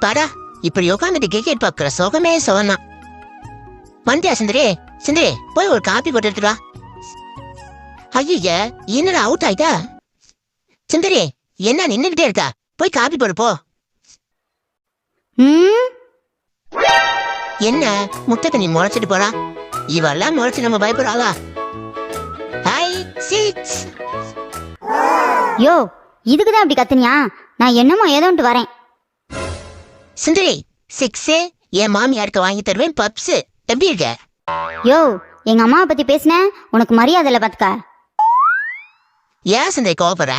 அப்பாடா, இப்படி உட்காந்துட்டு கிரிக்கெட் பாக்குற சுகமே சுகம்தான். வந்தியா சுந்தரி? சுந்தரி, போய் ஒரு காப்பி போட்டு எடுத்துடா. ஐயா, என்னடா அவுட் ஆயிட்டா? சுந்தரி, என்ன நின்னுகிட்டே இருக்கா? போய் காப்பி போடு போ. என்ன முட்டை தண்ணி முளைச்சிட்டு போறா? இவெல்லாம் முளைச்சு நம்ம பயப்படுறாளா? Hi six. யோ, இதுக்குதான் அப்படி கத்துனியா? நான் என்னமோ ஏதோன்ட்டு வரேன். சுந்தரி, சிக்ஸு என் மாமியாருக்கு வாங்கி தருவேன் பப்ஸ். எப்படி இருக்க? யோ, எங்க அம்மாவை பத்தி பேசின உனக்கு மரியாதை இல்ல பாத்துக்க. ஏன் சுந்தரி கோபப்படுற?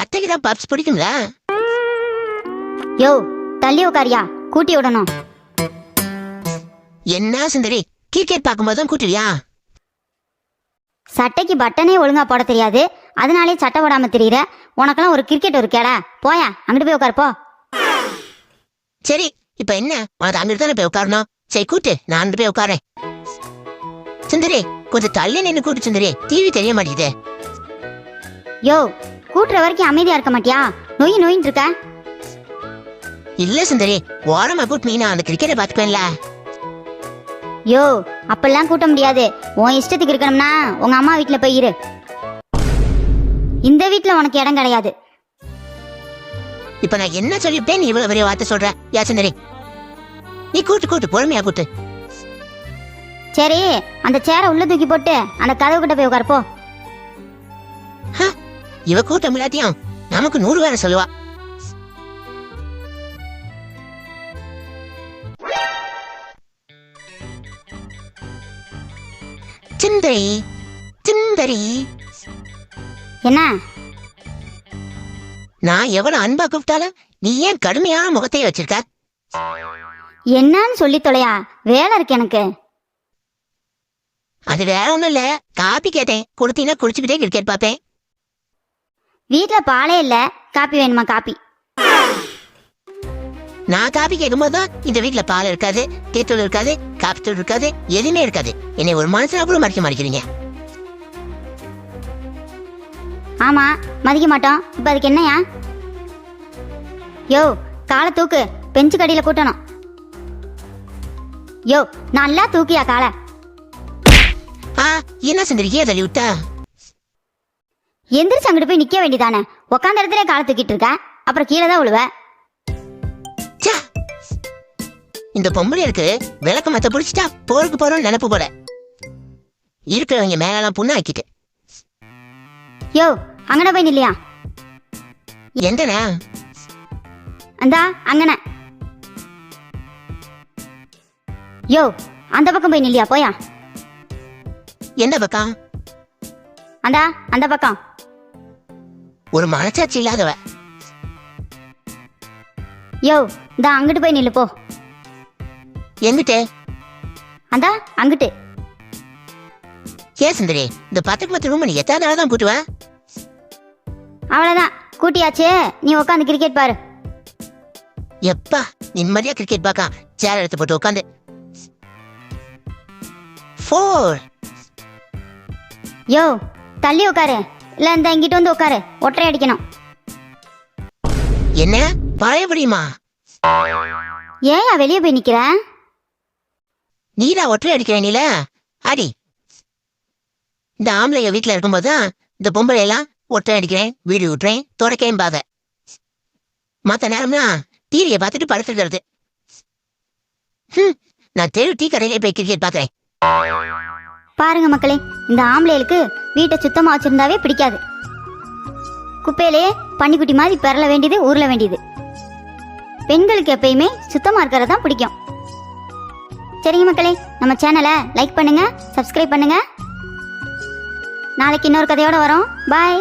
அத்தைக்கு தான் பப்ஸ் பிடிக்கும்ல. யோ, தள்ளி உட்காரியா, கூட்டி விடணும். என்ன சுந்தரி, கிரிக்கெட் பார்க்கும்போதும் கூட்டுவியா? சட்டைக்கு பட்டனே ஒழுங்கா போட தெரியாது, அதனாலே சட்டை போடாம தெரியுற. உனக்கெல்லாம் ஒரு கிரிக்கெட் ஒரு கேடா? போயா, அங்கிட்டு போய் உட்காரு போ. சரி, இப்ப என்ன உனக்கு அங்கிட்டு தானே போய் உட்காரணும். சரி கூட்டு, நான் அங்கிட்டு போய் உட்காரேன். சுந்தரி, கொஞ்சம் தள்ளி நின்று கூட்டு சுந்தரி, டிவி தெரிய மாட்டேங்குது. யோ, கூட்டுற வரைக்கும் அமைதியா இருக்க மாட்டியா? நொயின்னு இருக்க. இல்ல சுந்தரி, ஓரமா கூட்டு நான் அந்த கிரிக்கெட்டை பாத்துக்குவேன்ல. யோ, அப்பெல்லாம் கூட்ட முடியாது. உன் இஷ்டத்துக்கு இருக்கணும்னா உங்க அம்மா வீட்டுல போய் இரு. இந்த வீட்டுல உனக்கு இடம் கிடையாது. இப்ப நான் என்ன சொல்லிவிட்டேன், நீ இவ்வளவு பெரிய வார்த்தை சொல்ற? யா சுந்தரி, நீ கூட்டு கூட்டு, பொறுமையா கூட்டு. சரி, அந்த சேரை உள்ள தூக்கி போட்டு அந்த கதவு கிட்ட போய் உட்காரு போ. இவ கூட்ட முடியாட்டியும் நமக்கு 100 வேலை சொல்லுவா. சுந்தரி, சுந்தரி, என்ன? நான் எவ்வளவு அன்பா கூப்பிட்டாலும் நீ ஏன் கடுமையான முகத்தையே வச்சிருக்க? என்னன்னு சொல்லி தொலையா, வேலை இருக்கு எனக்கு. அது வேற ஒண்ணும் இல்ல, காப்பி கேட்டேன், கொடுத்தீங்கன்னா குடிச்சுக்கிட்டே கிரிக்கெட் பாப்பேன். வீட்டுல பாலே இல்ல, காப்பி வேணுமா? காப்பி நான் காப்பி கேட்கும்போதுதான் இந்த வீட்டுல பால் இருக்காது, டீத்தூள் இருக்காது, காப்பி தூள் இருக்காது, எதுவுமே இருக்காது. என்னை ஒரு மனுஷனா கூட மறைக்க மாட்டேங்கிறீங்க. ஆமா, மதிக்க மாட்டோம். இப்ப அதுக்கு என்னையா? யோ, காலை தூக்கு, பெஞ்சு கடியில கூட்டணும். யோ, நல்லா தூக்கியா காலை. என்ன சுந்தரிக்கே தள்ளி விட்டா? எந்திரிச்சு அங்கிட்டு போய் நிக்க வேண்டியதானே? உக்காந்த இடத்துல காலை தூக்கிட்டு இருக்க, அப்புறம் கீழே தான் விழுவ. இந்த பொம்பளைக்கு விளக்க மத்த புடிச்சிட்டா போருக்கு போறோம் நினைப்பு போல. இருக்கிறவங்க மேலாம் புண்ணு ஆக்கிட்டு. யோ, அங்கன போய் நில்லையா? எந்தனா? அந்தா அங்கன. யோ, அந்த பக்கம் போய் நில்லையா? போயா. எந்த பக்கம்? அந்தா அந்த பக்கம். ஒரு மனசாட்சி இல்லாதவ. யோ, இந்த அங்கிட்டு போய் நில்லு போ. எங்கிட்ட? அந்தா அங்கிட்டு. ஏன் சுந்தரி, இந்த 10 ரூம் நீ எத்தனை நாள் தான் கூட்டுவ? அவ்வளவுதான், கூட்டியாச்சு. நீ உட்காந்து கிரிக்கெட் பாரு. எப்பா நிம்மதியா கிரிக்கெட் பாக்கா, சேர் எடுத்து போட்டு உட்காந்து. 4. யோ, தள்ளி உட்காரு, இல்ல இந்த இங்கிட்டு வந்து உட்காரு. ஒற்றை அடிக்கணும். என்ன பழையபடியுமா? ஏயா வெளியே போய் நிக்கிற? நீடா ஒற்றை அடிக்கிறேன் நீல அடி. இந்த ஆம்பளைய வீட்டுல இருக்கும்போதுதான் இந்த பொம்பளை எல்லாம் ஒற்றை அடிக்கிறேன், வீடு விட்டுறேன், தொடக்கேன் பாத. மத்த நேரம்னா டிவியை பார்த்துட்டு படுத்துக்கிறது. நான் தெரு டீ கடையிலே போய் கிரிக்கெட் பாக்குறேன். பாருங்க மக்களே, இந்த ஆம்பளைகளுக்கு வீட்டை சுத்தமா வச்சிருந்தாவே பிடிக்காது. குப்பையிலே பன்னிக்குட்டி மாதிரி பெறல வேண்டியது, ஊர்ல வேண்டியது. பெண்களுக்கு எப்பயுமே சுத்தமா இருக்கிறது தான் பிடிக்கும். சரிங்க மக்களே, நம்ம சேனலை லைக் பண்ணுங்க, சப்ஸ்கிரைப் பண்ணுங்க. நாளைக்கு இன்னொரு கதையோட வரோம். பாய்.